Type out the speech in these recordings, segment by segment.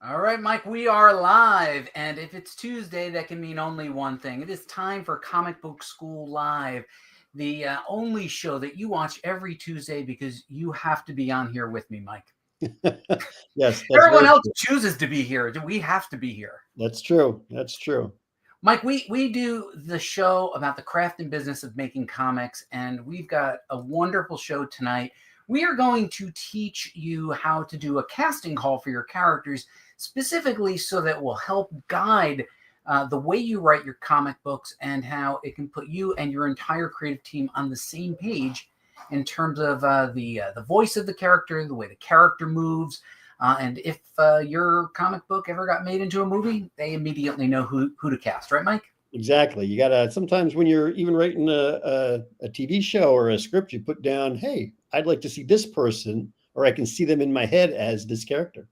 All right, Mike, we are live. And if it's Tuesday, that can mean only one thing. It is time for Comic Book School Live, the only show that you watch every Tuesday because you have to be on here with me, Mike. Yes, that's Everyone very else true. chooses to be here. We have to be here. That's true. That's true. Mike, we do the show about the craft and business of making comics, and we've got a wonderful show tonight. We are going to teach you how to do a casting call for your characters, specifically so that will help guide the way you write your comic books and how it can put you and your entire creative team on the same page in terms of the voice of the character, the way the character moves, and if your comic book ever got made into a movie, they immediately know who to cast, right, Mike? Exactly. You gotta sometimes when you're even writing a TV show or a script, you put down, hey, I'd like to see this person, or I can see them in my head as this character.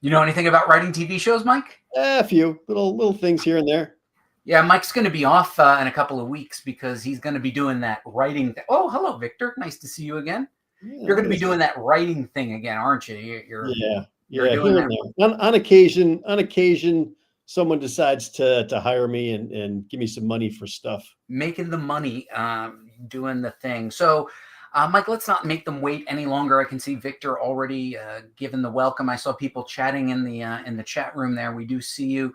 You know anything about writing TV shows, Mike? A few little things here and there. Yeah, Mike's going to be off in a couple of weeks because he's going to be doing that writing thing. Oh, hello, Victor. Nice to see you again. Yeah, You're going to be doing that writing thing again, aren't you? You're yeah, doing here and that, there. On occasion, someone decides to hire me and give me some money for stuff. making the money, doing the thing. So, Mike, let's not make them wait any longer. I can see Victor already given the welcome. I saw people chatting in the chat room there. We do see you.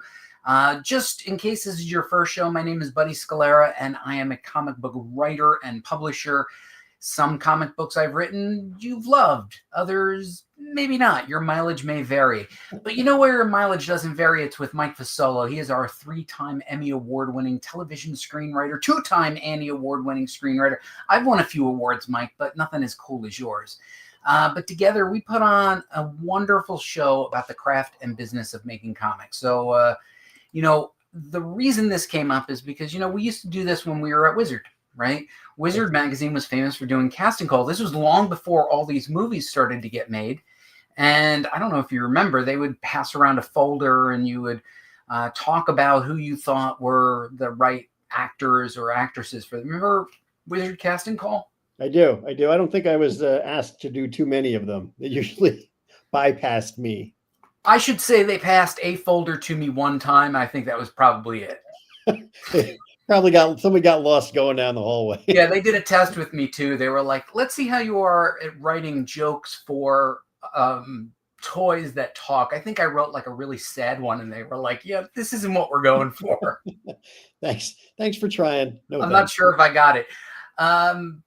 Just in case this is your first show, my name is Buddy Scalera, and I am a comic book writer and publisher. Some comic books I've written, you've loved. Others, maybe not. Your mileage may vary. But you know where your mileage doesn't vary? It's with Mike Fasolo. He is our 3-time Emmy Award-winning television screenwriter, 2-time Annie Award-winning screenwriter. I've won a few awards, Mike, but nothing as cool as yours. But together, we put on a wonderful show about the craft and business of making comics. So, the reason this came up is because, we used to do this when we were at Wizard, right? Wizard magazine was famous for doing casting calls. This was long before all these movies started to get made. And I don't know if you remember, they would pass around a folder and you would talk about who you thought were the right actors or actresses for them. Remember Wizard casting call? I do. I don't think I was asked to do too many of them. They usually bypassed me. I should say they passed a folder to me one time. I think that was probably it. Somebody got lost going down the hallway. Yeah, they did a test with me too. They were like, let's see how you are at writing jokes for toys that talk. I think I wrote like a really sad one, and they were like, yeah, this isn't what we're going for. Thanks for trying. No, I'm not sure if I got it.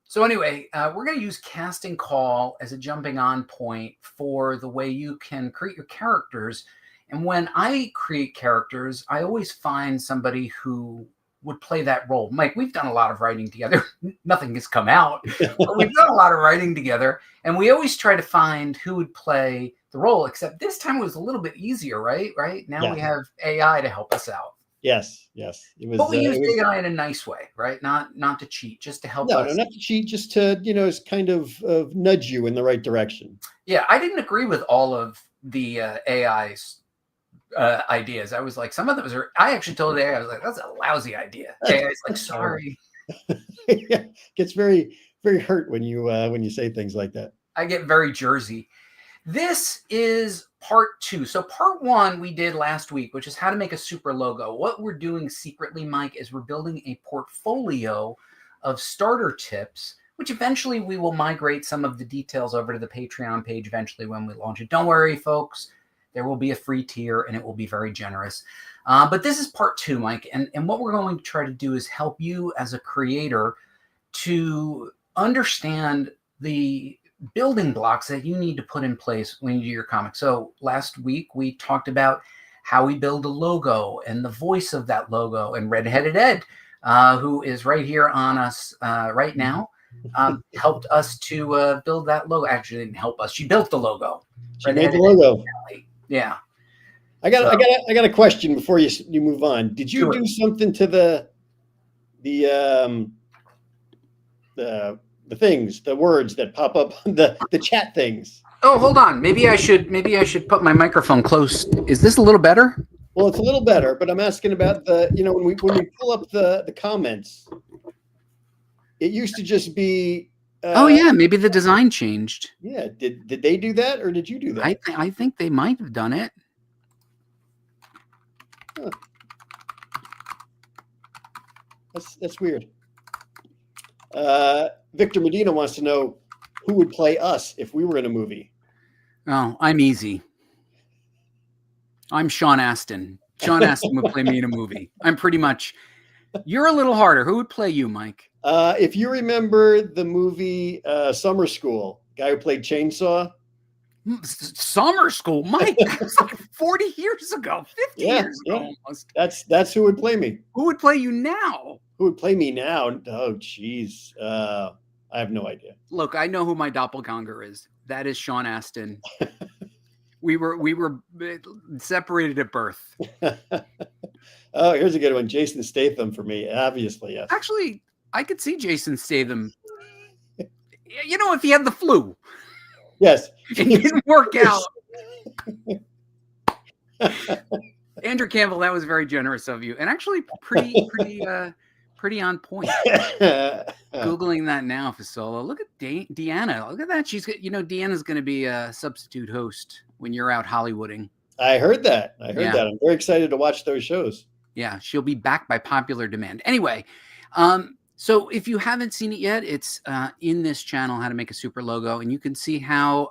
So anyway, we're going to use casting call as a jumping on point for the way you can create your characters. And when I create characters, I always find somebody who would play that role. Mike, we've done a lot of writing together. Nothing has come out, but we've done a lot of writing together. And we always try to find who would play the role, except this time it was a little bit easier, right? Now we have AI to help us out. Yes. It was, but we use AI in a nice way, right? Not to cheat, just to help us. No, not to cheat, just to, kind of nudge you in the right direction. Yeah, I didn't agree with all of the AI's ideas. I was like, some of those are, I actually told AI, I was like, that's a lousy idea. AI's like, sorry. Yeah, gets very, very hurt when you say things like that. I get very Jersey. This is part 2. So part 1 we did last week, which is how to make a super logo. What we're doing secretly, Mike, is we're building a portfolio of starter tips, which eventually we will migrate some of the details over to the Patreon page eventually when we launch it. Don't worry, folks. There will be a free tier, and it will be very generous. But this is part 2, Mike. And what we're going to try to do is help you as a creator to understand the building blocks that you need to put in place when you do your comic. So last week, we talked about how we build a logo and the voice of that logo. And Redheaded Ed, who is right here on us right now, helped us to build that logo. Actually, didn't help us. She built the logo. She made the logo. Yeah. I got a question before you move on. Did you do something to the things, the words that pop up on the chat things? Oh, hold on. Maybe I should put my microphone close. Is this a little better? Well, it's a little better, but I'm asking about when we pull up the comments, it used to just be. Oh yeah, maybe the design changed. Yeah, did they do that or did you do that? I think they might have done it. Huh. That's weird. Victor Medina wants to know who would play us if we were in a movie. Oh, I'm easy. I'm Sean Astin. Sean Astin would play me in a movie. I'm pretty much. You're a little harder. Who would play you, Mike? If you remember the movie Summer School, guy who played Chainsaw. Summer School, Mike. That was like 40 years ago, 50 years ago almost. That's who would play me. Who would play you now? Who would play me now? Oh, geez. I have no idea. Look, I know who my doppelganger is. That is Sean Astin. We were separated at birth. Oh, here's a good one. Jason Statham for me. Obviously, yes. Actually, I could see Jason Statham. You know, if he had the flu. Yes. It didn't work out. Andrew Campbell, that was very generous of you. And actually pretty on point. Googling that now, Fasolo. Look at Deanna. Look at that. She's, Deanna's going to be a substitute host when you're out Hollywooding. I heard that. I'm very excited to watch those shows. Yeah, she'll be back by popular demand. Anyway, so if you haven't seen it yet, it's in this channel, How to Make a Super Logo. And you can see how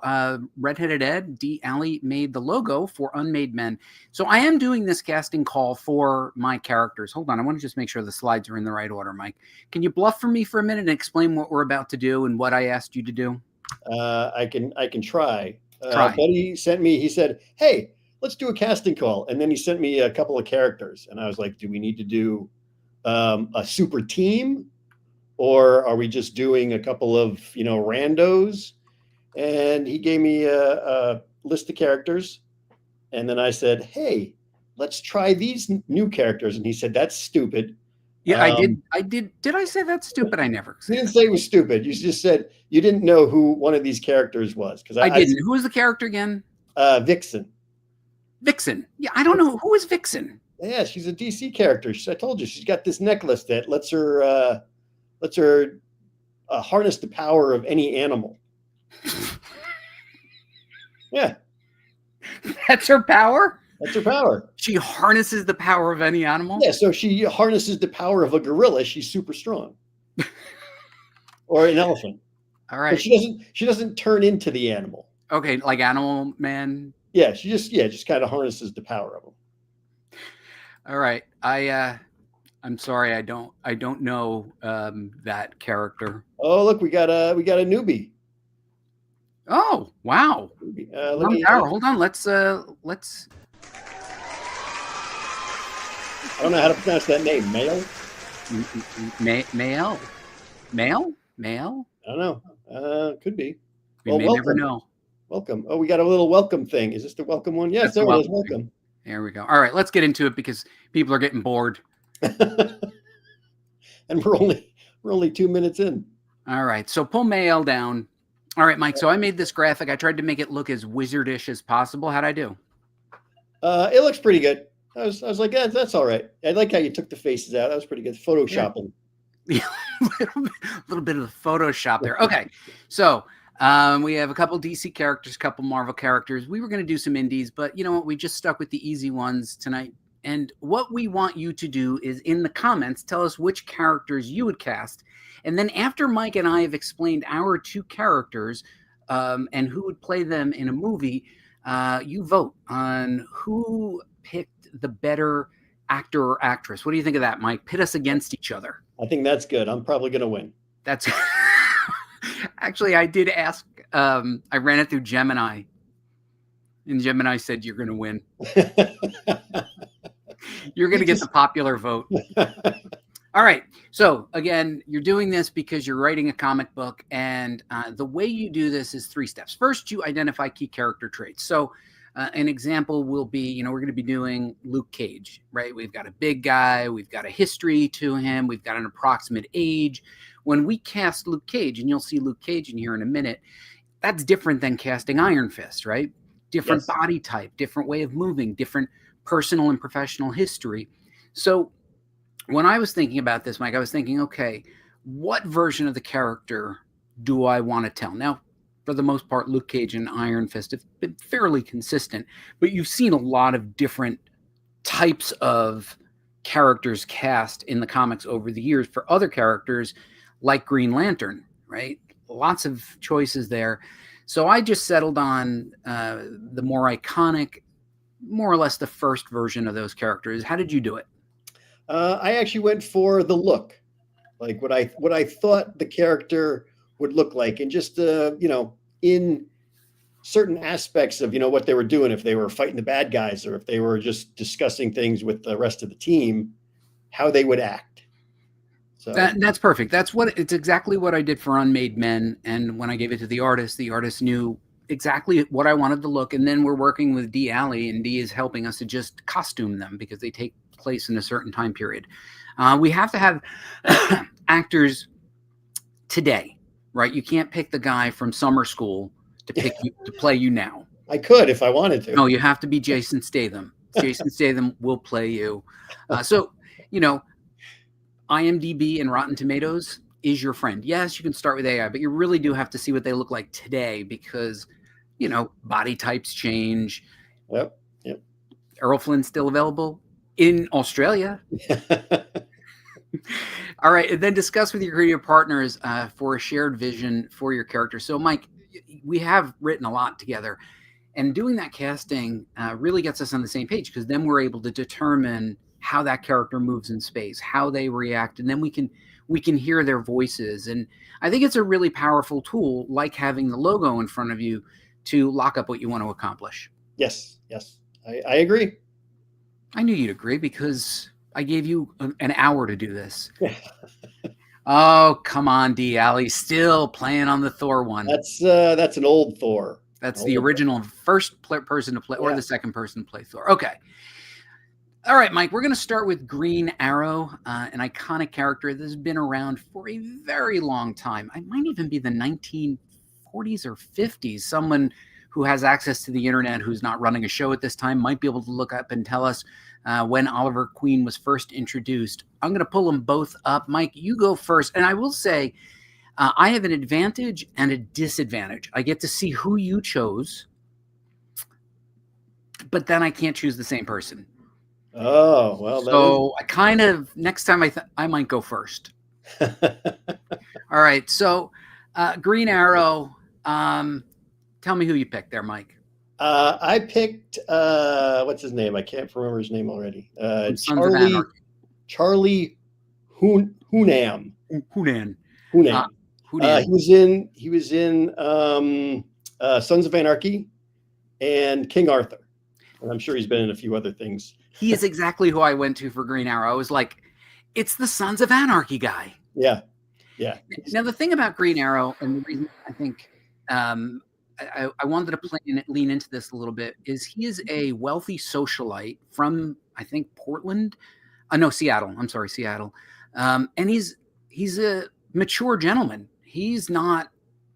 Redheaded Ed, D. Alley, made the logo for Unmade Men. So I am doing this casting call for my characters. Hold on. I want to just make sure the slides are in the right order, Mike. Can you bluff for me for a minute and explain what we're about to do and what I asked you to do? I can try. Buddy sent me, he said, hey, let's do a casting call. And then he sent me a couple of characters. And I was like, do we need to do a super team? Or are we just doing a couple of, randos? And he gave me a list of characters. And then I said, hey, let's try these new characters. And he said, that's stupid. Yeah, I did. Did I say that's stupid? I never said. You didn't say it was stupid. You just said you didn't know who one of these characters was. Because I didn't. Who was the character again? Vixen. Vixen. Yeah, I don't know. Who is Vixen? Yeah, she's a DC character. I told you, she's got this necklace that lets her harness the power of any animal. Yeah. That's her power? That's her power. She harnesses the power of any animal? Yeah, so she harnesses the power of a gorilla. She's super strong. Or an elephant. All right. But she doesn't turn into the animal. Okay, like Animal Man? Yeah, she just kind of harnesses the power of them. All right. I'm sorry, I don't know that character. Oh, look, we got a newbie. Oh, wow. Hold on. Let's I don't know how to pronounce that name. Male? Male? I don't know. Could be. We may never know. Welcome. Oh, we got a little welcome thing. Is this the welcome one? Yes, there it is. Welcome. There we go. All right, let's get into it because people are getting bored. And we're only 2 minutes in. All right, so pull Mail down. All right, Mike. So I made this graphic. I tried to make it look as wizardish as possible. How'd I do? It looks pretty good. I was like, yeah, that's all right. I like how you took the faces out. That was pretty good. Photoshopping. Yeah. a little bit of the Photoshop there. Okay, so we have a couple DC characters, a couple Marvel characters. We were going to do some indies, but you know what? We just stuck with the easy ones tonight. And what we want you to do is in the comments, tell us which characters you would cast. And then after Mike and I have explained our two characters and who would play them in a movie, you vote on who picked the better actor or actress. What do you think of that, Mike? Pit us against each other. I think that's good. I'm probably going to win. That's actually, I did ask. I ran it through Gemini, and Gemini said you're going to win. You're going to get the popular vote. All right. So again, you're doing this because you're writing a comic book, and the way you do this is 3 steps. First, you identify key character traits. So an example will be, we're going to be doing Luke Cage, right? We've got a big guy. We've got a history to him. We've got an approximate age. When we cast Luke Cage, and you'll see Luke Cage in here in a minute, that's different than casting Iron Fist, right? Different body type, different way of moving, different personal and professional history. So when I was thinking about this, Mike, I was thinking, okay, what version of the character do I want to tell? Now, for the most part, Luke Cage and Iron Fist have been fairly consistent, but you've seen a lot of different types of characters cast in the comics over the years for other characters like Green Lantern, right? Lots of choices there. So I just settled on the more iconic, more or less the first version of those characters. How did you do it? I actually went for the look, like what I thought the character would look like, and just in certain aspects of what they were doing, if they were fighting the bad guys or if they were just discussing things with the rest of the team, how they would act. So That's perfect. It's exactly what I did for Unmade Men. And when I gave it to the artist knew exactly what I wanted to look. And then we're working with Dee Alley, and Dee is helping us to just costume them because they take place in a certain time period. We have to have actors today, right? You can't pick the guy from summer school to play you now. I could if I wanted to. No, you have to be Jason Statham. Jason Statham will play you. So, IMDb and Rotten Tomatoes is your friend. Yes, you can start with AI, but you really do have to see what they look like today because, body types change. Yep. Errol Flynn's still available in Australia. All right. And then discuss with your creative partners for a shared vision for your character. So, Mike, we have written a lot together, and doing that casting really gets us on the same page because then we're able to determine how that character moves in space, how they react, and then we can hear their voices. And I think it's a really powerful tool, like having the logo in front of you to lock up what you want to accomplish. Yes, I agree. I knew you'd agree because I gave you an hour to do this. Oh, come on, Dee Alley, still playing on the Thor one. That's an old Thor. That's the original first person to play, or the second person to play Thor. Okay. All right, Mike, we're going to start with Green Arrow, an iconic character that has been around for a very long time. It might even be the 1940s or 50s. Someone who has access to the internet, who's not running a show at this time, might be able to look up and tell us when Oliver Queen was first introduced. I'm going to pull them both up. Mike, you go first. And I will say, I have an advantage and a disadvantage. I get to see who you chose, but then I can't choose the same person. Oh, well. So I kind of, next time I might go first. All right. So Green Arrow, tell me who you picked there, Mike. I picked, what's his name? I can't remember his name already. Charlie Hunnam. Hunan. He was in Sons of Anarchy and King Arthur. And I'm sure he's been in a few other things. He is exactly who I went to for Green Arrow. I was like, it's the Sons of Anarchy guy. Yeah. Now, the thing about Green Arrow, and the reason I think I wanted to lean into this a little bit, is he is a wealthy socialite from, I think, Portland. No, Seattle. I'm sorry, Seattle. And he's a mature gentleman. He's not,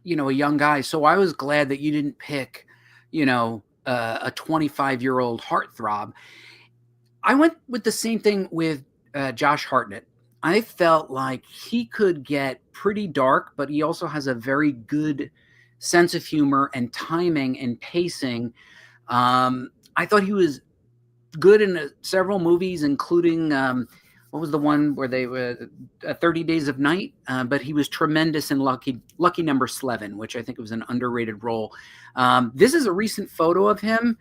a young guy. So I was glad that you didn't pick, a 25-year-old heartthrob. I went with the same thing with Josh Hartnett. I felt like he could get pretty dark, but he also has a very good sense of humor and timing and pacing. I thought he was good in several movies, including what was the one where they were 30 Days of Night? But he was tremendous in Lucky Number 11, which I think was an underrated role. This is a recent photo of him.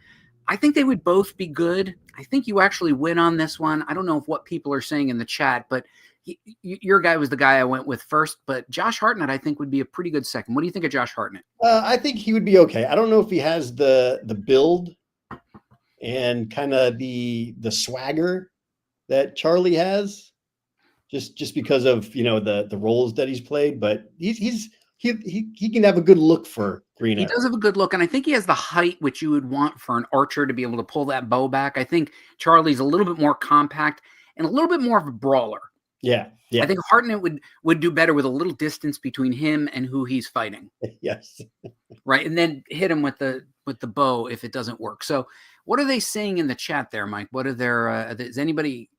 I think they would both be good. I think you actually win on this one. I don't know what people are saying in the chat, but your guy was the guy I went with first. But Josh Hartnett, I think, would be a pretty good second. What do you think of Josh Hartnett? I think he would be okay. I don't know if he has the build and kind of the swagger that Charlie has, just because of the roles that he's played. But he can have a good look for Green Arrow. He does have a good look, and I think he has the height which you would want for an archer to be able to pull that bow back. I think Charlie's a little bit more compact and a little bit more of a brawler. Yeah. I think Hartnett would do better with a little distance between him and who he's fighting. Yes. Right, and then hit him with the bow if it doesn't work. So, what are they saying in the chat there, Mike? What are their? Is anybody?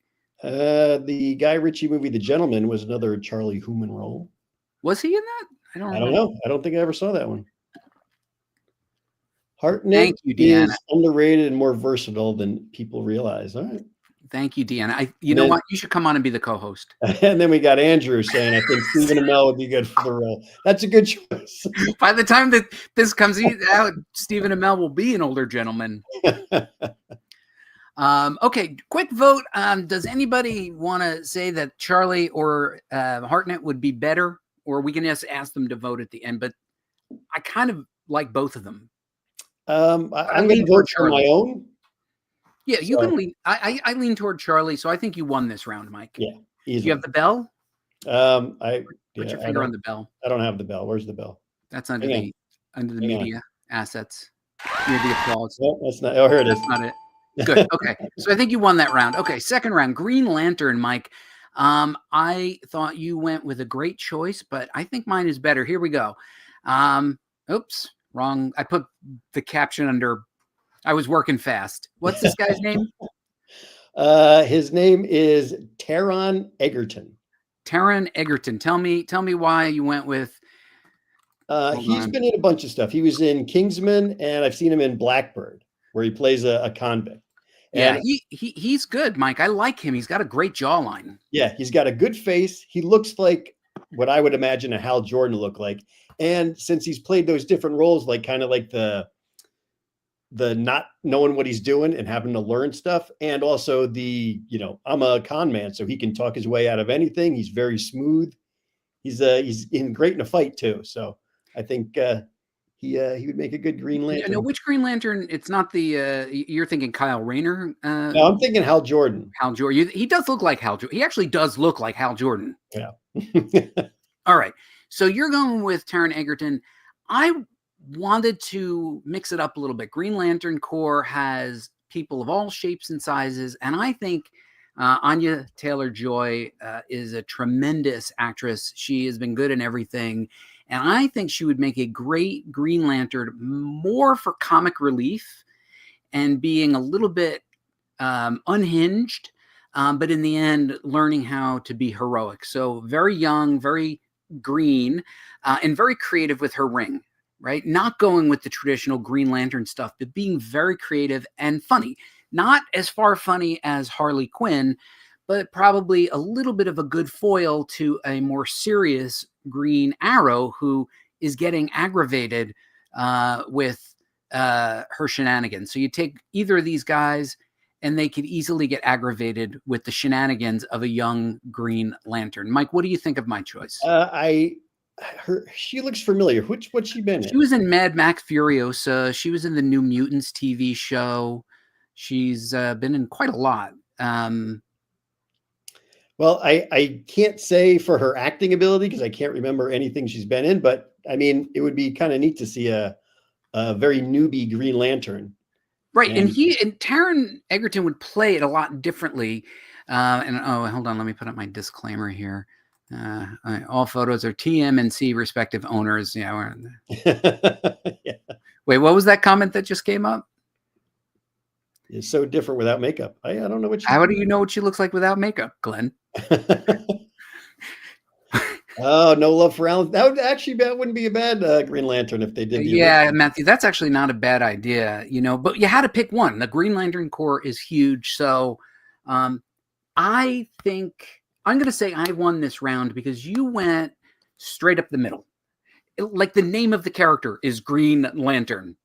The Guy Ritchie movie, The Gentleman, was another Charlie Hunnam role. Was he in that? I don't know. I don't think I ever saw that one. Hartnett Thank you, Deanna. Is underrated and more versatile than people realize. All right. Thank you, Deanna. You know what? You should come on and be the co-host. And then we got Andrew saying, I think Stephen Amell would be good for the role. That's a good choice. By the time that this comes out, Stephen Amell will be an older gentleman. Okay, quick vote. Does anybody want to say that Charlie or Hartnett would be better? Or we can just ask them to vote at the end. But I kind of like both of them. I'm going to vote for my own. Yeah, you can lean. I lean toward Charlie, so I think you won this round, Mike. Yeah, easily. Do you have the bell? Put your finger on the bell. I don't have the bell. Where's the bell? That's under the media assets. Near the applause. No, that's not. Oh, here it is. That's not it. Good. Okay, so I think you won that round. Okay, second round, Green Lantern, Mike. I thought you went with a great choice, but I think mine is better. Here we go. Oops, wrong. I put the caption under. I was working fast. What's this guy's name? His name is Taron Egerton. Taron Egerton. Tell me why you went with. He's been in a bunch of stuff. He was in Kingsman, and I've seen him in Blackbird, where he plays a convict. And yeah, he's good, Mike. I like him. He's got a great jawline. Yeah, he's got a good face. He looks like what I would imagine a Hal Jordan look like. And since he's played those different roles, like kind of like the not knowing what he's doing and having to learn stuff, and also I'm a con man, so he can talk his way out of anything. He's very smooth. He's in great in a fight too. So I think he would make a good Green Lantern. No, which Green Lantern? It's not the you're thinking Kyle Rayner. No, I'm thinking Hal Jordan. Hal Jordan. He does look like Hal Jordan. He actually does look like Hal Jordan. Yeah. All right. So you're going with Taron Egerton. I wanted to mix it up a little bit. Green Lantern Corps has people of all shapes and sizes, and I think Anya Taylor-Joy is a tremendous actress. She has been good in everything, and I think she would make a great Green Lantern, more for comic relief and being a little bit unhinged, but in the end, learning how to be heroic. So very young, very green, and very creative with her ring. Right? Not going with the traditional Green Lantern stuff, but being very creative and funny. Not as far funny as Harley Quinn, but probably a little bit of a good foil to a more serious Green Arrow who is getting aggravated with her shenanigans. So you take either of these guys and they could easily get aggravated with the shenanigans of a young Green Lantern. Mike, what do you think of my choice? She looks familiar. What's she been in? She was in Mad Max Furiosa. She was in the New Mutants TV show. She's been in quite a lot. Well, I can't say for her acting ability because I can't remember anything she's been in, but I mean, it would be kind of neat to see a very newbie Green Lantern. Right. And Taron Egerton would play it a lot differently. Hold on. Let me put up my disclaimer here. All photos are TM&C respective owners. Yeah. Yeah. Wait, what was that comment that just came up? It's so different without makeup. I don't know what. How do you know what she looks like without makeup, Glenn? Oh, No Love for Alan. That wouldn't be a bad Green Lantern if they did. Yeah, Matthew, that's actually not a bad idea, but you had to pick one. The Green Lantern Corps is huge. So I think I'm going to say I won this round because you went straight up the middle. Like the name of the character is Green Lantern.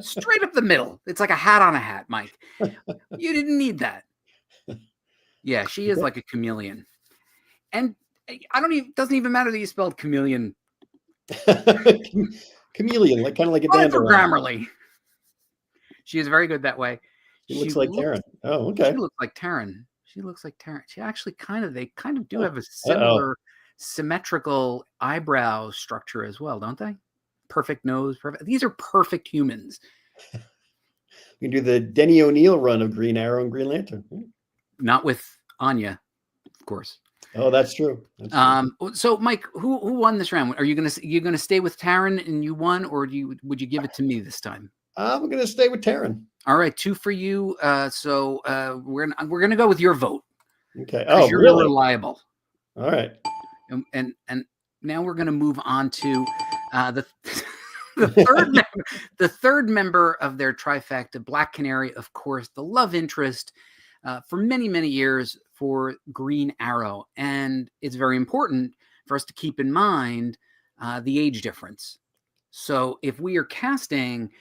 Straight up the middle. It's like a hat on a hat, Mike. You didn't need that. Yeah, she is like a chameleon. And doesn't even matter that you spelled chameleon. Chameleon, like kind of like a dandelion. For Grammarly. She is very good that way. She looks like Taron. Oh, okay. She looks like Taron. She actually they kind of do have a similar symmetrical eyebrow structure as well, don't they? Perfect nose, perfect. These are perfect humans. We can do the Denny O'Neil run of Green Arrow and Green Lantern. Not with Anya, of course. Oh, that's true. So Mike, who won this round? Are you gonna stay with Taron and you won, or would you give it to me this time? I'm gonna stay with Taron. All right, 2 for you. So we're gonna go with your vote. Okay. Oh, you're really? reliable. All right. And now we're gonna move on to the third member of their trifecta, Black Canary, of course, the love interest for many, many years for Green Arrow. And it's very important for us to keep in mind the age difference. So if we are casting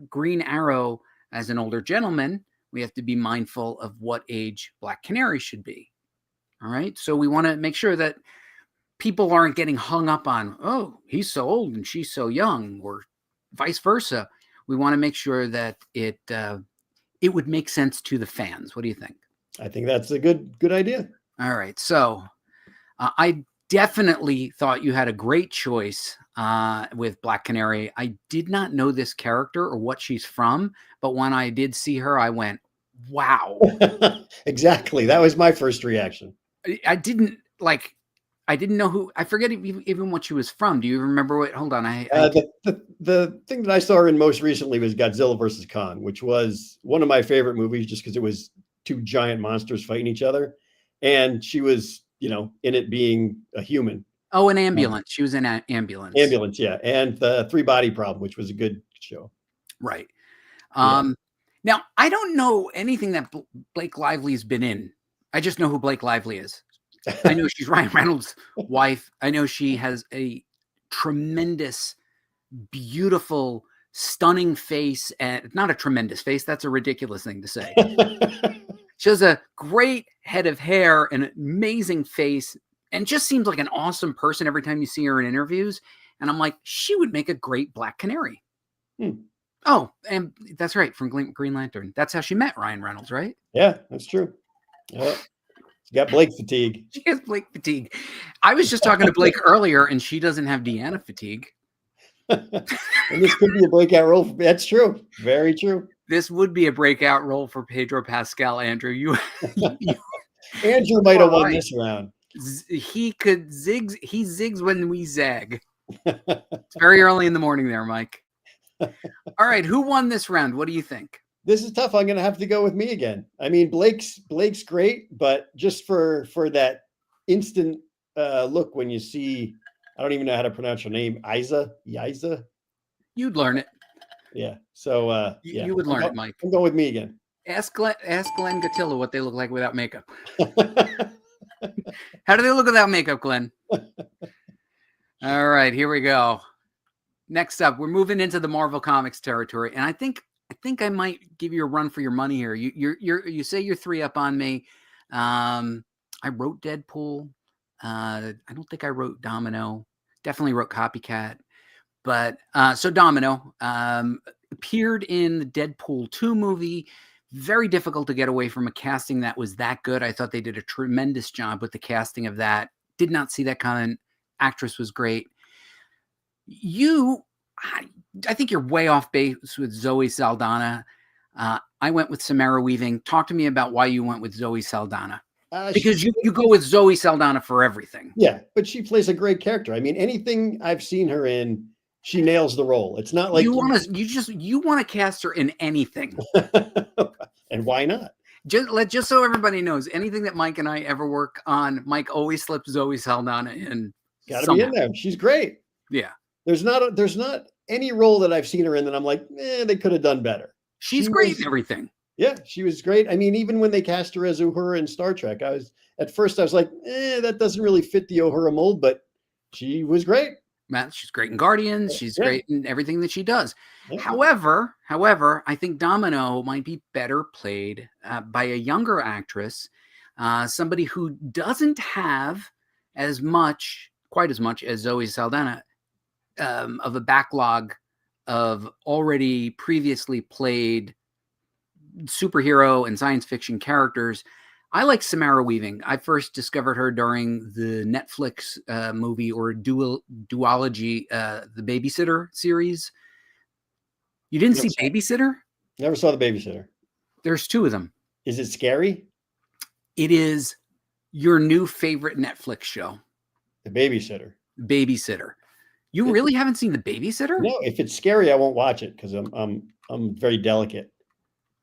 Green Arrow as an older gentleman, we have to be mindful of what age Black Canary should be. All right. So we want to make sure that people aren't getting hung up on, oh, he's so old and she's so young, or vice versa. We want to make sure that it would make sense to the fans. What do you think? I think that's a good idea. All right. So I definitely thought you had a great choice with Black Canary. I did not know this character or what she's from, but when I did see her, I went, wow. Exactly. That was my first reaction. I didn't know who. I forget even what she was from. Do you remember what? Hold on. The thing that I saw her in most recently was Godzilla versus Kong, which was one of my favorite movies just because it was two giant monsters fighting each other. And she was, in it being a human. Oh, an ambulance. She was in an ambulance. Ambulance, yeah. And the Three Body Problem, which was a good show. Right. Now, I don't know anything that Blake Lively's been in. I just know who Blake Lively is. I know she's Ryan Reynolds' wife. I know she has a tremendous, beautiful, stunning face. And not a tremendous face. That's a ridiculous thing to say. She has a great head of hair, an amazing face, and just seems like an awesome person every time you see her in interviews. And I'm like, she would make a great Black Canary. Oh, and that's right, from Green Lantern. That's how she met Ryan Reynolds, right? Yeah, that's true. Yeah. She got Blake fatigue. She has Blake fatigue. I was just talking to Blake earlier, and she doesn't have Deanna fatigue. And this could be a breakout role. That's true. Very true. This would be a breakout role for Pedro Pascal, Andrew. Andrew might have won this round. He could zig. He zigs when we zag. It's very early in the morning there, Mike. All right, who won this round? What do you think? This is tough. I'm going to have to go with me again. I mean, Blake's great, but just for that instant look when you see, I don't even know how to pronounce her name, Yiza. You'd learn it. Yeah. So you would learn it, Mike. I'm going with me again. Ask Glenn Gatilla what they look like without makeup. How do they look without makeup, Glenn? All right, here we go. Next up, we're moving into the Marvel Comics territory, and I think I might give you a run for your money here. You say you're 3 up on me. I wrote Deadpool. I don't think I wrote Domino. Definitely wrote Copycat. But so Domino appeared in the Deadpool 2 movie. Very difficult to get away from a casting that was that good. I thought they did a tremendous job with the casting of that. Did not see that coming. Actress was great. I think you're way off base with Zoe Saldana. I went with Samara Weaving. Talk to me about why you went with Zoe Saldana. Because you go with Zoe Saldana for everything. Yeah, but she plays a great character. I mean, anything I've seen her in, she nails the role. It's not like you want to cast her in anything. And why not? Just so everybody knows, anything that Mike and I ever work on, Mike always slips Zoe Saldana in. Got to be in there. She's great. Yeah. There's not any role that I've seen her in that I'm like, they could have done better. She's great in everything. Yeah, she was great. I mean, even when they cast her as Uhura in Star Trek, at first I was like, that doesn't really fit the Uhura mold, but she was great. Matt, she's great in Guardians. She's great in everything that she does. Yeah. However, I think Domino might be better played by a younger actress, somebody who doesn't have quite as much as Zoe Saldana, of a backlog of already previously played superhero and science fiction characters. I like Samara Weaving. I first discovered her during the Netflix movie or duology, the Babysitter series. You didn't see Babysitter? Never saw The Babysitter. There's 2 of them. Is it scary? It is your new favorite Netflix show. The Babysitter. Babysitter. You really haven't seen The Babysitter? No, if it's scary, I won't watch it because I'm very delicate.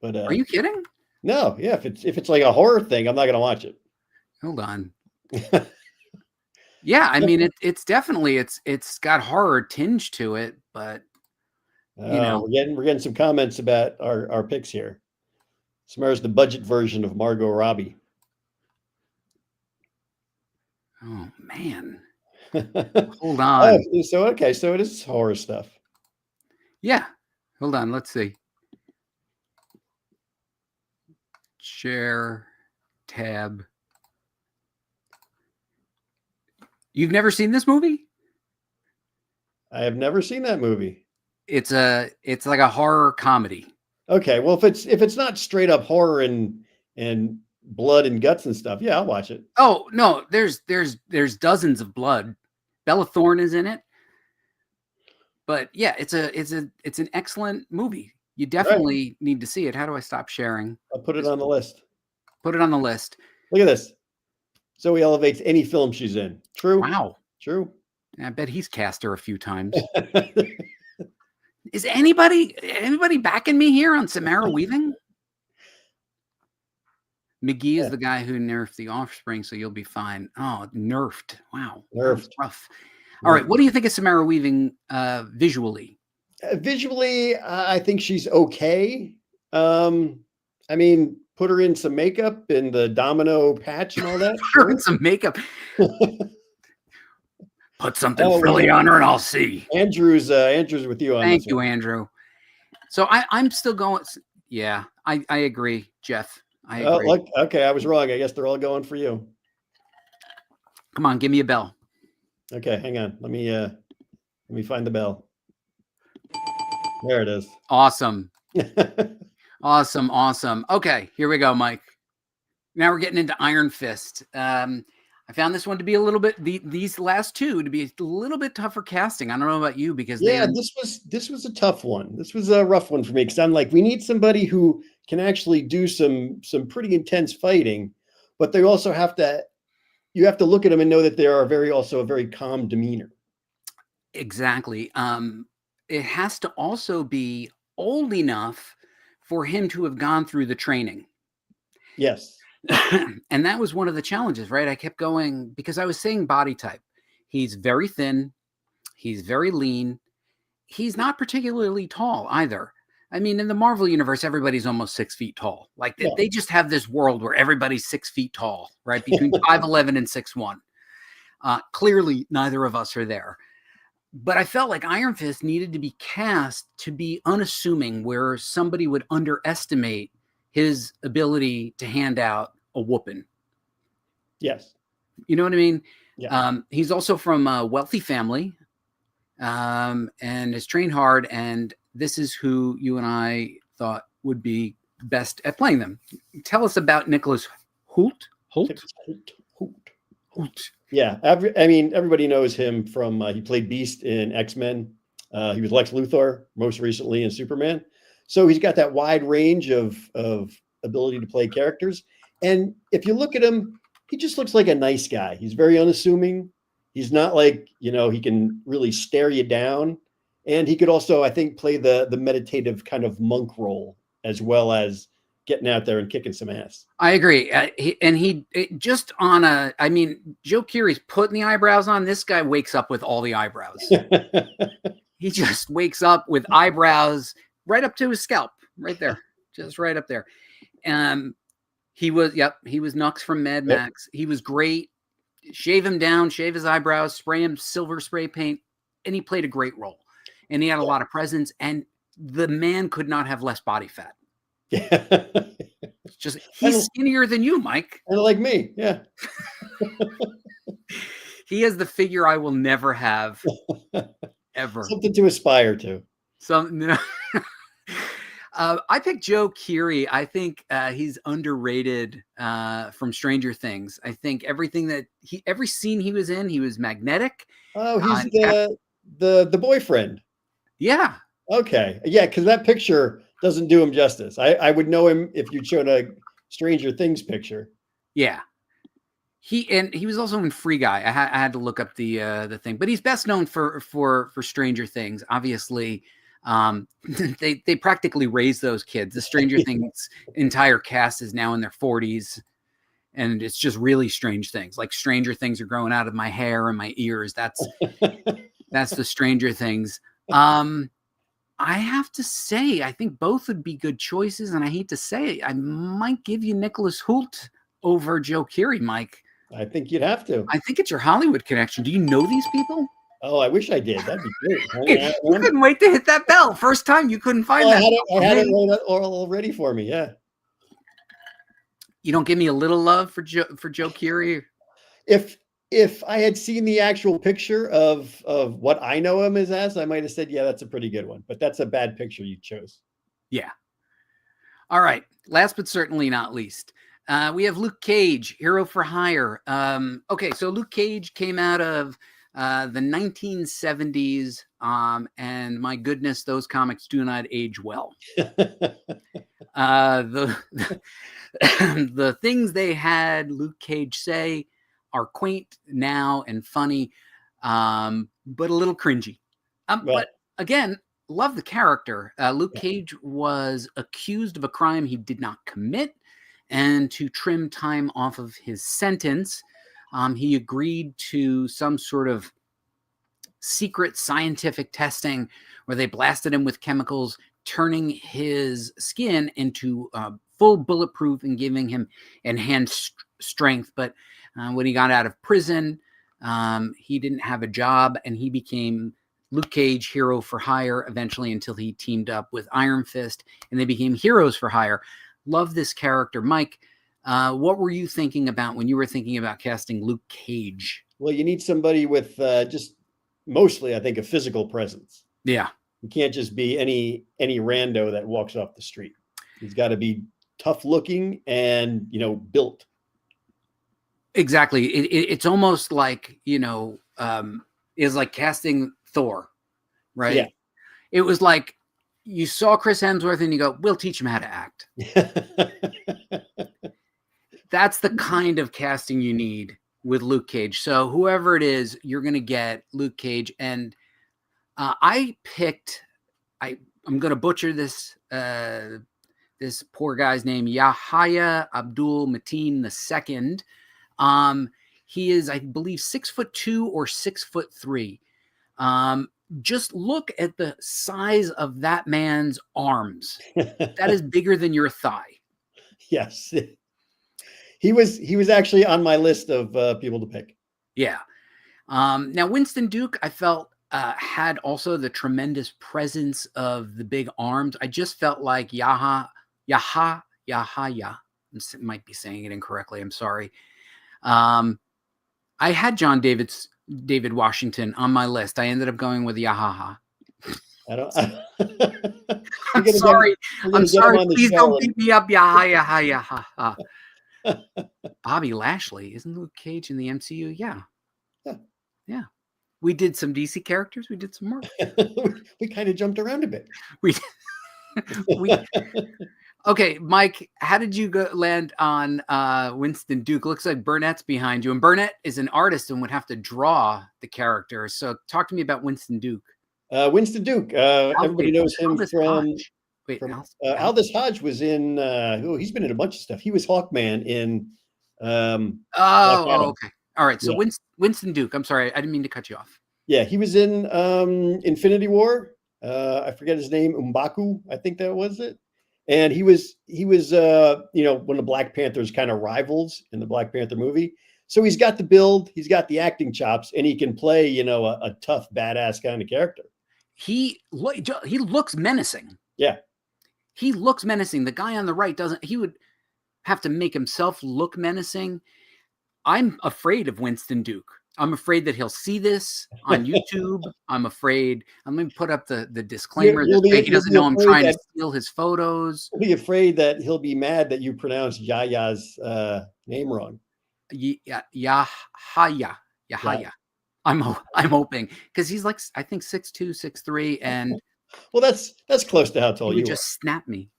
But are you kidding? No, yeah. If it's like a horror thing, I'm not gonna watch it. Hold on. Yeah, I mean it's definitely it's got horror tinge to it, but we're getting some comments about our picks here. Samara's the budget version of Margot Robbie. Oh man. Hold Oh, on. so okay, so it is horror stuff. Yeah. Hold on. Let's see. Share tab. You've never seen this movie? I have never seen that movie. It's like a horror comedy. Okay, well, if it's not straight up horror and blood and guts and stuff, yeah, I'll watch it. Oh no, there's dozens of blood. Bella Thorne is in it. But yeah, it's an excellent movie. You definitely need to see it. How do I stop sharing? I'll put it on the list. Put it on the list. Look at this. Zoe elevates any film she's in. True. Wow. True. I bet he's cast her a few times. Is anybody backing me here on Samara Weaving? McGee is the guy who nerfed the Offspring, so you'll be fine. Oh, nerfed. Wow. Nerfed. Rough. All right. What do you think of Samara Weaving visually? Visually, I think she's okay. I mean, put her in some makeup and the domino patch and all that. Put her in some makeup. Put something frilly on her and I'll see. Andrew's with you on this. Thank you, Andrew. So I'm still going. Yeah, I agree, Jeff. I agree. Look, okay, I was wrong. I guess they're all going for you. Come on, give me a bell. Okay, hang on. Let me find the bell. There it is. Awesome. Awesome. Okay, here we go, Mike. Now we're getting into Iron Fist. I found this one to be a little bit these last two to be a little bit tougher casting. I don't know about you because this was a tough one. This was a rough one for me because I'm like, we need somebody who can actually do some pretty intense fighting, but they also you have to look at them and know that they are also a very calm demeanor. Exactly. It has to also be old enough for him to have gone through the training. Yes. And that was one of the challenges, right? I kept going because I was saying body type. He's very thin. He's very lean. He's not particularly tall either. I mean, in the Marvel universe, everybody's almost 6 feet tall. Like they just have this world where everybody's 6 feet tall, right? Between 5'11" and 6'1". Clearly, neither of us are there. But I felt like Iron Fist needed to be cast to be unassuming, where somebody would underestimate his ability to hand out a whooping. Yes. You know what I mean? Yeah. He's also from a wealthy family and has trained hard. And this is who you and I thought would be best at playing them. Tell us about Nicholas Hoult. Hoult. Yeah. I mean, everybody knows him from, he played Beast in X-Men. He was Lex Luthor most recently in Superman. So he's got that wide range of ability to play characters. And if you look at him, he just looks like a nice guy. He's very unassuming. He's not like, he can really stare you down. And he could also, I think, play the meditative kind of monk role as well as getting out there and kicking some ass. I agree. Joe Keery's putting the eyebrows on. This guy wakes up with all the eyebrows. He just wakes up with eyebrows right up to his scalp, right there, just right up there. He was Nux from Mad Max. He was great. Shave him down, shave his eyebrows, spray him silver spray paint, and he played a great role. And he had a lot of presence, and the man could not have less body fat. Yeah. Just he's skinnier than you, Mike. And like me, yeah. He has the figure I will never have, ever. Something to aspire to. I picked Joe Keery. I think he's underrated from Stranger Things. I think every scene he was in, he was magnetic. Oh, he's the boyfriend. Yeah. Okay. Yeah, because that picture doesn't do him justice. I would know him if you showed a Stranger Things picture. Yeah. He was also in Free Guy. I had to look up the thing, but he's best known for Stranger Things. Obviously, they practically raised those kids. The Stranger Things entire cast is now in their 40s, and it's just really strange things. Like Stranger Things are growing out of my hair and my ears. That's the Stranger Things. I have to say, I think both would be good choices, and I hate to say it, I might give you Nicholas Hoult over Joe Keery, Mike. I think you'd have to. I think it's your Hollywood connection. Do you know these people? Oh, I wish I did. That'd be great. You couldn't wait to hit that bell. First time you couldn't find that. I had it all ready for me. Yeah. You don't give me a little love for Joe Keery? If I had seen the actual picture of what I know him as, I might have said, yeah, that's a pretty good one. But that's a bad picture you chose. Yeah. All right. Last but certainly not least, we have Luke Cage, Hero for Hire. Okay, so Luke Cage came out of the 1970s, and my goodness, those comics do not age well. The things they had Luke Cage say are quaint now and funny, but a little cringy. But again, love the character. Luke Cage was accused of a crime he did not commit, and to trim time off of his sentence, he agreed to some sort of secret scientific testing where they blasted him with chemicals, turning his skin into full bulletproof and giving him enhanced strength. But when he got out of prison, he didn't have a job, and he became Luke Cage, Hero for Hire, eventually, until he teamed up with Iron Fist, and they became Heroes for Hire. Love this character. Mike, what were you thinking about when you were thinking about casting Luke Cage? Well, you need somebody with just mostly, I think, a physical presence. Yeah. You can't just be any rando that walks off the street. He's got to be tough looking and, built. Exactly. It's almost like, is like casting Thor, right? Yeah. It was like you saw Chris Hemsworth and you go, we'll teach him how to act. That's the kind of casting you need with Luke Cage. So whoever it is, you're going to get Luke Cage. And I'm going to butcher this, this poor guy's name, Yahya Abdul Mateen II. He is, I believe, 6'2" or 6'3". Just look at the size of that man's arms. That is bigger than your thigh. Yes. He was actually on my list of people to pick. Yeah. Now, Winston Duke, I felt had also the tremendous presence of the big arms. I just felt like Yahya, might be saying it incorrectly. I'm sorry. I had John David Washington on my list. I ended up going with Yahaha. I'm sorry. I'm sorry. Please don't beat me up. Yaha. Bobby Lashley. Isn't Luke Cage in the MCU? Yeah. We did some DC characters. We did some more. We kind of jumped around a bit. Okay, Mike, how did you land on Winston Duke? Looks like Burnett's behind you. And Burnett is an artist and would have to draw the character. So talk to me about Winston Duke. Winston Duke. Everybody knows him from Aldous Hodge was in, he's been in a bunch of stuff. He was Hawkman in. Okay. All right. So Winston Duke. I'm sorry. I didn't mean to cut you off. Yeah, he was in Infinity War. I forget his name. M'Baku, I think that was it. And he was one of Black Panther's kind of rivals in the Black Panther movie. So he's got the build, he's got the acting chops, and he can play, a tough, badass kind of character. He looks menacing. Yeah. He looks menacing. The guy on the right doesn't. He would have to make himself look menacing. I'm afraid of Winston Duke. I'm afraid that he'll see this on YouTube. I'm afraid. I'm going to put up the disclaimer. He doesn't know I'm trying to steal his photos. I'll be afraid that he'll be mad that you pronounced Yaya's name wrong. Yahya. I'm hoping, because he's like, I think 6'2", 6'3", and well, that's close to how tall you are. He would just snap me.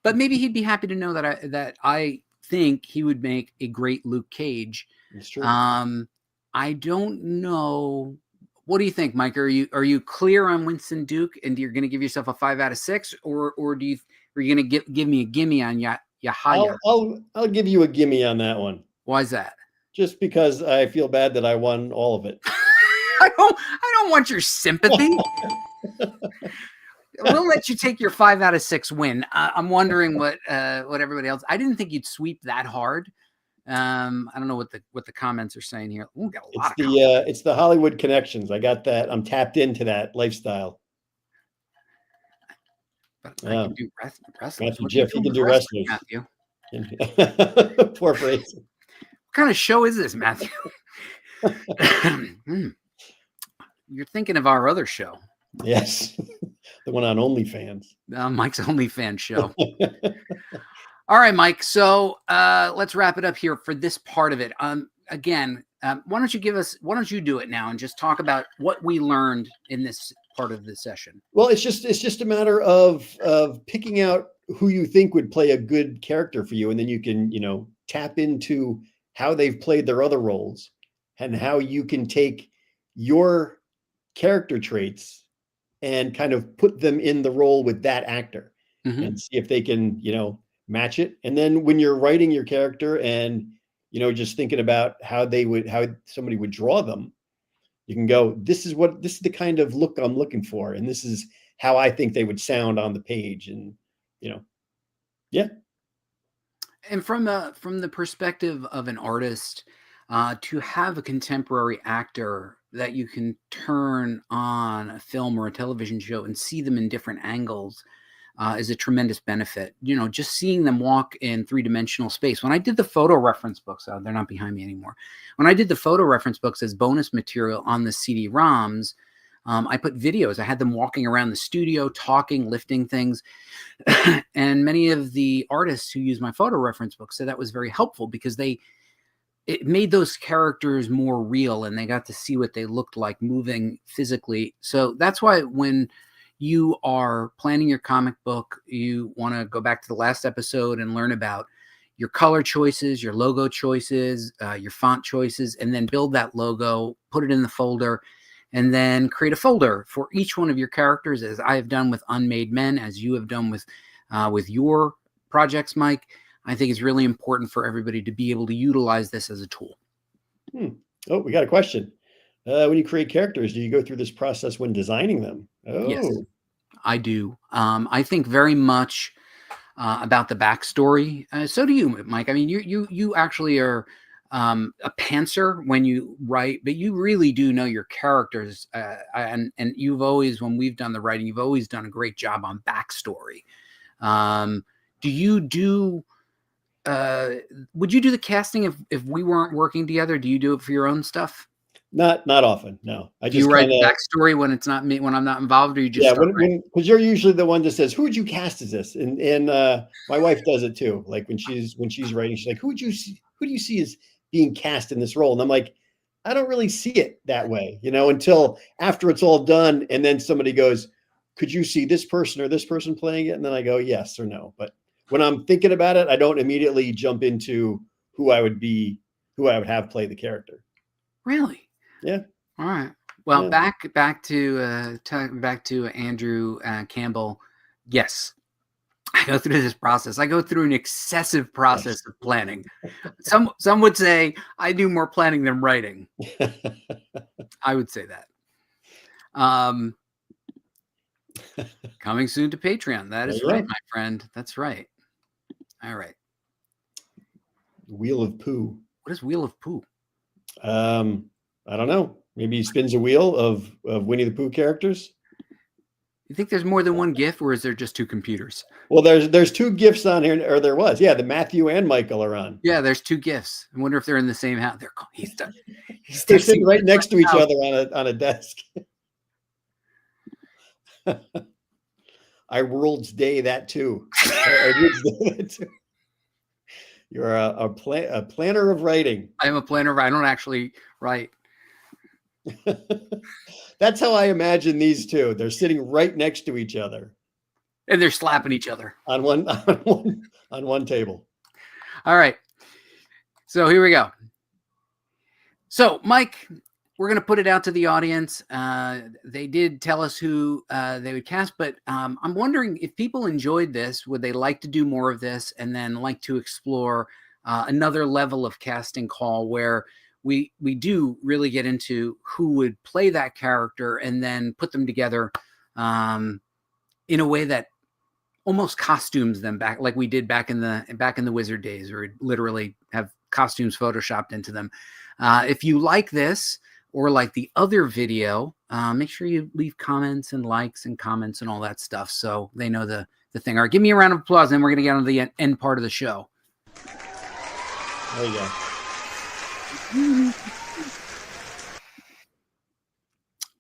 But maybe he'd be happy to know that I think he would make a great Luke Cage. That's true. I don't know. What do you think, Mike? Are you clear on Winston Duke, and you're going to give yourself a 5 out of 6, or are you going to give me a gimme on Yahya? I'll give you a gimme on that one. Why is that? Just because I feel bad that I won all of it. I don't want your sympathy. we'll let you take your 5 out of 6 win. I'm wondering what everybody else. I didn't think you'd sweep that hard. I don't know what the comments are saying here. Ooh, got a lot of comments. It's the Hollywood connections. I got that. I'm tapped into that lifestyle. But I can do wrestlers. Matthew What Jiff, he can do wrestlers. Matthew. Poor phrase. What kind of show is this, Matthew? You're thinking of our other show. Yes, the one on OnlyFans. Mike's OnlyFans show. All right, Mike. So let's wrap it up here for this part of it. Again, why don't you do it now and just talk about what we learned in this part of the session? Well, it's just a matter of picking out who you think would play a good character for you, and then you can, tap into how they've played their other roles and how you can take your character traits and kind of put them in the role with that actor and see if they can, match it. And then when you're writing your character and, just thinking about how somebody would draw them, you can go, this is the kind of look I'm looking for. And this is how I think they would sound on the page. And, yeah. And from the perspective of an artist, to have a contemporary actor that you can turn on a film or a television show and see them in different angles is a tremendous benefit. Just seeing them walk in 3-dimensional space. When I did the photo reference books, they're not behind me anymore. When I did the photo reference books as bonus material on the CD-ROMs, I put videos. I had them walking around the studio, talking, lifting things. And many of the artists who use my photo reference books said that was very helpful because it made those characters more real and they got to see what they looked like moving physically. So that's why when you are planning your comic book, you want to go back to the last episode and learn about your color choices, your logo choices, your font choices, and then build that logo, put it in the folder, and then create a folder for each one of your characters, as I have done with Unmade Men, as you have done with your projects, Mike. I think it's really important for everybody to be able to utilize this as a tool. Oh, we got a question. When you create characters, do you go through this process when designing them? Oh, yes, I do. I think very much about the backstory. So do you, Mike. I mean, you actually are a pantser when you write, but you really do know your characters. And you've always, when we've done the writing, you've always done a great job on backstory. Do you do? Would you do the casting if we weren't working together? Do you do it for your own stuff? Not often. No, I just write the backstory when it's not me, when I'm not involved, or you just because you're usually the one that says, "Who would you cast as this?" And my wife does it too. Like when she's writing, she's like, "Who do you see as being cast in this role?" And I'm like, I don't really see it that way, until after it's all done, and then somebody goes, "Could you see this person or this person playing it?" And then I go, yes or no. But when I'm thinking about it, I don't immediately jump into who I would have play the character. Really? Yeah. All right. Well, yeah. back to Andrew Campbell. Yes, I go through this process. I go through an excessive process of planning. Some would say I do more planning than writing. I would say that. Coming soon to Patreon. That is right, my friend. That's right. All right. Wheel of Pooh. What is Wheel of Pooh? I don't know. Maybe he spins a wheel of Winnie the Pooh characters. You think there's more than one GIF, or is there just 2 computers? Well, there's 2 GIFs on here, or there was. Yeah, the Matthew and Michael are on. Yeah, there's 2 GIFs. I wonder if they're in the same house. They're sitting right next to each other on a desk. I World's Day that too. You're a planner of writing. I am a planner. I don't actually write. That's how I imagine these two. They're sitting right next to each other, and they're slapping each other on one table. All right. So here we go. So, Mike, we're going to put it out to the audience. They did tell us who they would cast, but I'm wondering if people enjoyed this, would they like to do more of this and then like to explore another level of casting call where we do really get into who would play that character and then put them together in a way that almost costumes them back, like we did back in the Wizard days, or literally have costumes photoshopped into them. If you like this or like the other video, make sure you leave comments and likes and comments and all that stuff, so they know the thing. All right, give me a round of applause, and we're going to get on to the end part of the show. There you go.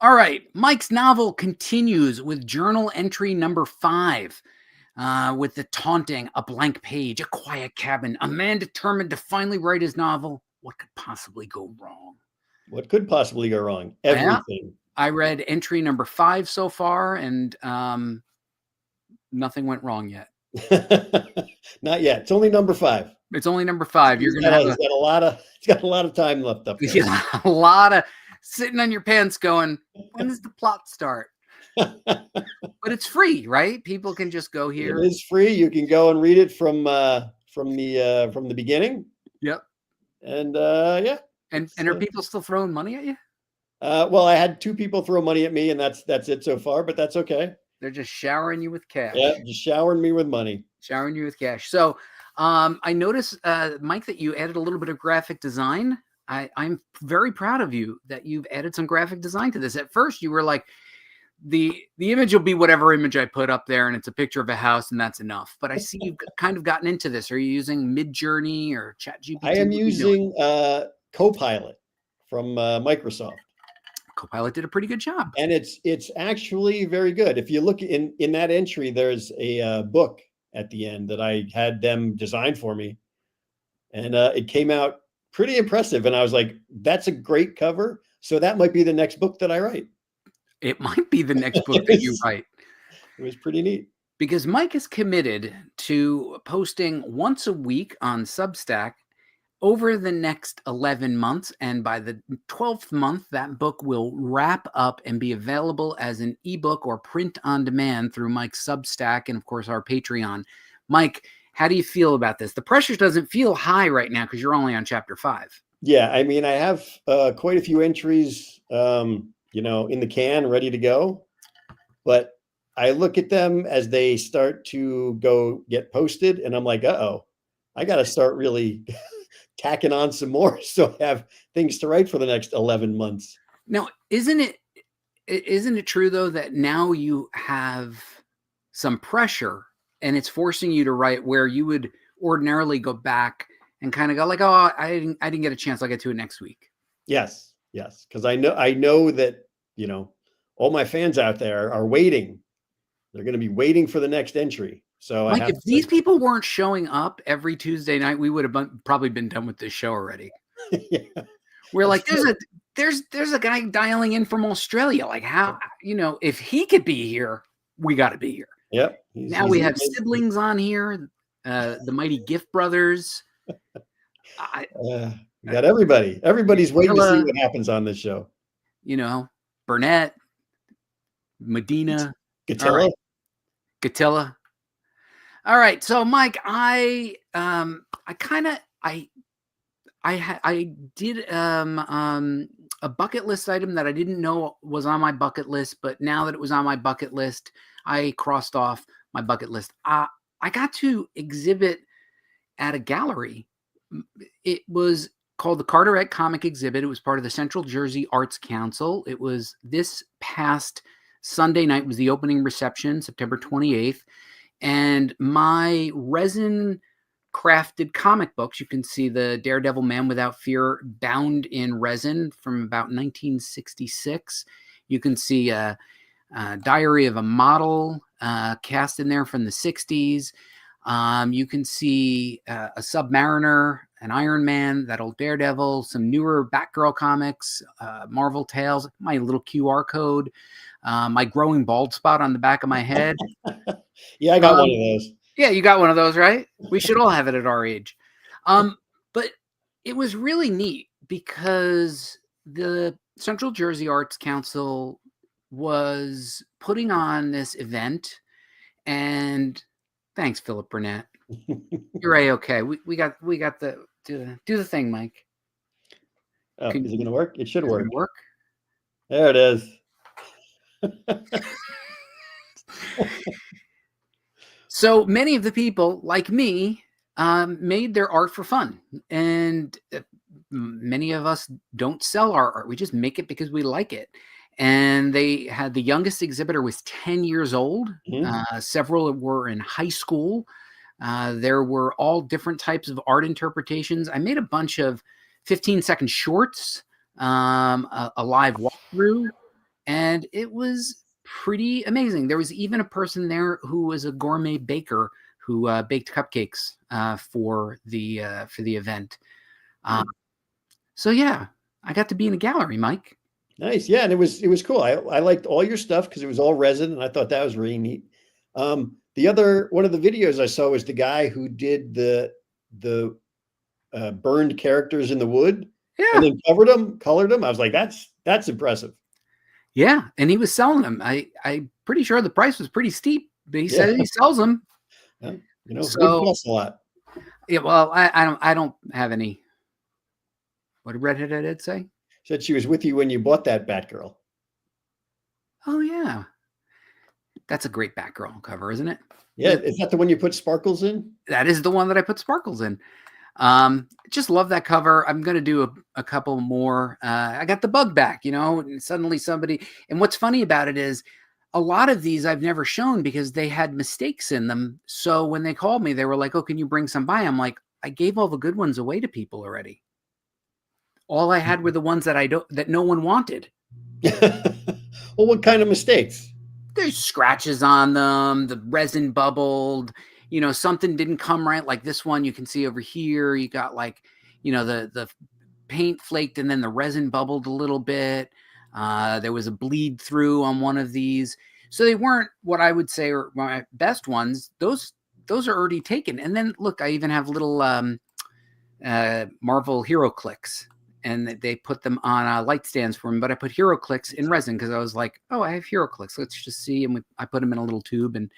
All right, Mike's novel continues with journal entry number 5. With the taunting, a blank page, a quiet cabin, a man determined to finally write his novel. What could possibly go wrong? What could possibly go wrong? Everything. I read entry number 5 so far, and nothing went wrong yet. Not yet. It's only number 5. It's only number 5. He's got a lot of time left up there. Yeah, a lot of sitting on your pants going, when does the plot start? But it's free, right? People can just go here. It is free. You can go and read it from the beginning. Yep. And yeah. And are people still throwing money at you? Well, I had 2 people throw money at me, and that's it so far, but that's okay. They're just showering you with cash. Yeah, just showering me with money. Showering you with cash. So I noticed, Mike, that you added a little bit of graphic design. I'm very proud of you that you've added some graphic design to this. At first, you were like, the image will be whatever image I put up there, and it's a picture of a house, and that's enough. But I see you've kind of gotten into this. Are you using Midjourney or ChatGPT? I am using Copilot from Microsoft. Copilot did a pretty good job, and it's actually very good. If you look in that entry, there's a book at the end that I had them design for me, and it came out pretty impressive. And I was like, "That's a great cover." So that might be the next book that I write. It might be the next book that you write. It was pretty neat. Because Mike is committed to posting once a week on Substack over the next 11 months. And by the 12th month, that book will wrap up and be available as an ebook or print on demand through Mike's Substack and, of course, our Patreon. Mike, how do you feel about this? The pressure doesn't feel high right now because you're only on chapter 5. Yeah, I mean, I have quite a few entries in the can ready to go, but I look at them as they start to go get posted, and I'm like, uh-oh, I got to start really tacking on some more so I have things to write for the next 11 months. Now, isn't it true though that now you have some pressure and it's forcing you to write where you would ordinarily go back and kind of go like, oh, I didn't get a chance, I'll get to it next week? Yes, because I know that all my fans out there are waiting. They're going to be waiting for the next entry. So Mike, if these people weren't showing up every Tuesday night, we would have probably been done with this show already. Yeah. We're like, there's a guy dialing in from Australia. Like, how, if he could be here, we got to be here. Yep. Now we have siblings on here, the mighty Gift brothers. We got everybody. Everybody's waiting to see what happens on this show. Burnett, Medina, Gatilla. Gatilla. All right, so Mike, I did a bucket list item that I didn't know was on my bucket list, but now that it was on my bucket list, I crossed off my bucket list. I got to exhibit at a gallery. It was called the Carteret Comic Exhibit. It was part of the Central Jersey Arts Council. It was this past Sunday night was the opening reception, September 28th. And my resin crafted comic books, you can see the Daredevil Man Without Fear bound in resin from about 1966. You can see a Diary of a Model cast in there from the 60s. You can see a Submariner, an Iron Man, that old Daredevil, some newer Batgirl comics, Marvel Tales, my little QR code, my growing bald spot on the back of my head. Yeah, I got one of those. Yeah, you got one of those, right? We should all have it at our age. But it was really neat because the Central Jersey Arts Council was putting on this event, and thanks, Philip Burnett. You're A-okay. We got the do the thing, Mike. Oh, is it going to work? It should work. Work. There it is. So many of the people, like me, made their art for fun. And many of us don't sell our art. We just make it because we like it. And they had the youngest exhibitor was 10 years old. Several were in high school. There were all different types of art interpretations. I made a bunch of 15-second shorts, a live walkthrough, and it was pretty amazing. There was even a person there who was a gourmet baker who baked cupcakes for the event. So yeah, I got to be in a gallery, Mike. Nice. Yeah, and it was cool. I liked all your stuff because it was all resin, and I thought that was really neat. The other one of the videos I saw was the guy who did the burned characters in the wood, and then colored them. I was like, that's impressive. Yeah, and he was selling them. I'm pretty sure the price was pretty steep, but he said he sells them. Yeah, wood costs a lot. Yeah, well, I don't have any. What did Redhead Ed say? Said she was with you when you bought that Batgirl. Oh yeah, that's a great Batgirl cover, isn't it? Yeah, is that the one you put sparkles in? That is the one that I put sparkles in. Just love that cover. I'm gonna do a couple more. I got the bug back, and suddenly somebody. And what's funny about it is, a lot of these I've never shown because they had mistakes in them. So when they called me, they were like, "Oh, can you bring some by?" I'm like, I gave all the good ones away to people already. All I had were the ones that no one wanted. Well, what kind of mistakes? There's scratches on them. The resin bubbled. Something didn't come right. Like this one, you can see over here. You got the paint flaked, and then the resin bubbled a little bit. There was a bleed through on one of these, so they weren't what I would say are my best ones. Those are already taken. And then look, I even have little Marvel Hero Clicks. And they put them on light stands for me, but I put Hero Clicks in resin because I was like, oh, I have Hero Clicks. Let's just see. And I put them in a little tube, and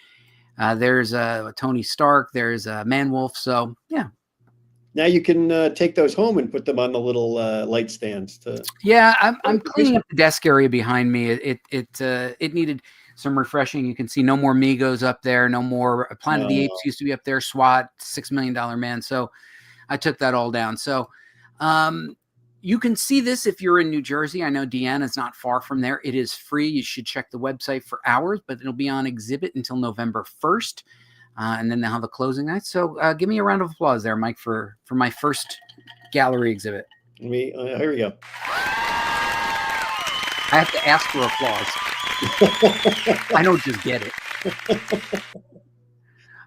there's Tony Stark. There's Man-Wolf. So yeah. Now you can take those home and put them on the little light stands. Yeah, I'm cleaning up the desk area behind me. It needed some refreshing. You can see no more Migos up there. No more Planet of the Apes used to be up there. SWAT, $6 Million Man. So I took that all down. So you can see this if you're in New Jersey. I know Deanna is not far from there. It is free. You should check the website for hours, but it'll be on exhibit until November 1st. And then they'll have a closing night. So give me a round of applause there, Mike, for my first gallery exhibit. Here we go. I have to ask for applause. I don't just get it.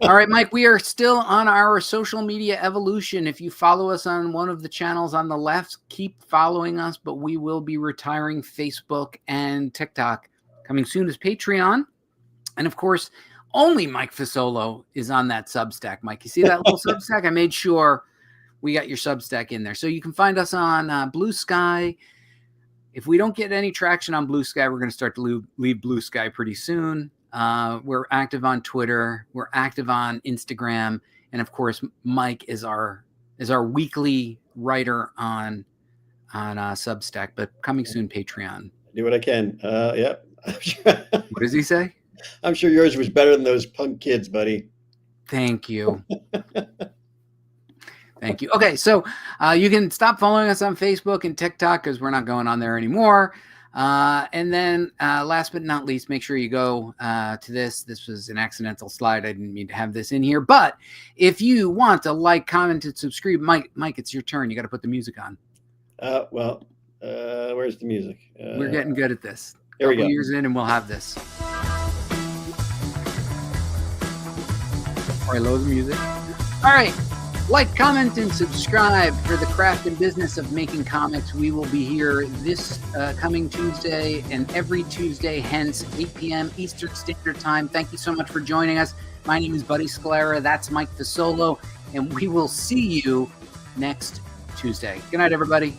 All right, Mike, we are still on our social media evolution. If you follow us on one of the channels on the left, keep following us, but we will be retiring Facebook and TikTok. Coming soon is Patreon. And of course, only Mike Fasolo is on that Substack. Mike, you see that little Substack? I made sure we got your Substack in there. So you can find us on Blue Sky. If we don't get any traction on Blue Sky, we're going to start to leave Blue Sky pretty soon. We're active on Twitter. We're active on Instagram. And of course, Mike is our weekly writer on Substack, but coming soon, Patreon. Do what I can. Yep. What does he say? I'm sure yours was better than those punk kids, buddy. Thank you. Thank you. Okay, so you can stop following us on Facebook and TikTok because we're not going on there anymore. And then last but not least, make sure you go to this. This was an accidental slide. I didn't mean to have this in here. But if you want to like, comment, and subscribe, Mike, it's your turn. You got to put the music on. Where's the music? We're getting good at this. Here we go. Years in and we'll have this. All right, load the music. All right. Like, comment, and subscribe for the craft and business of making comics. We will be here this coming Tuesday and every Tuesday, hence 8 p.m. Eastern Standard Time. Thank you so much for joining us. My name is Buddy Scalera. That's Mike Fasolo, and we will see you next Tuesday. Good night, everybody.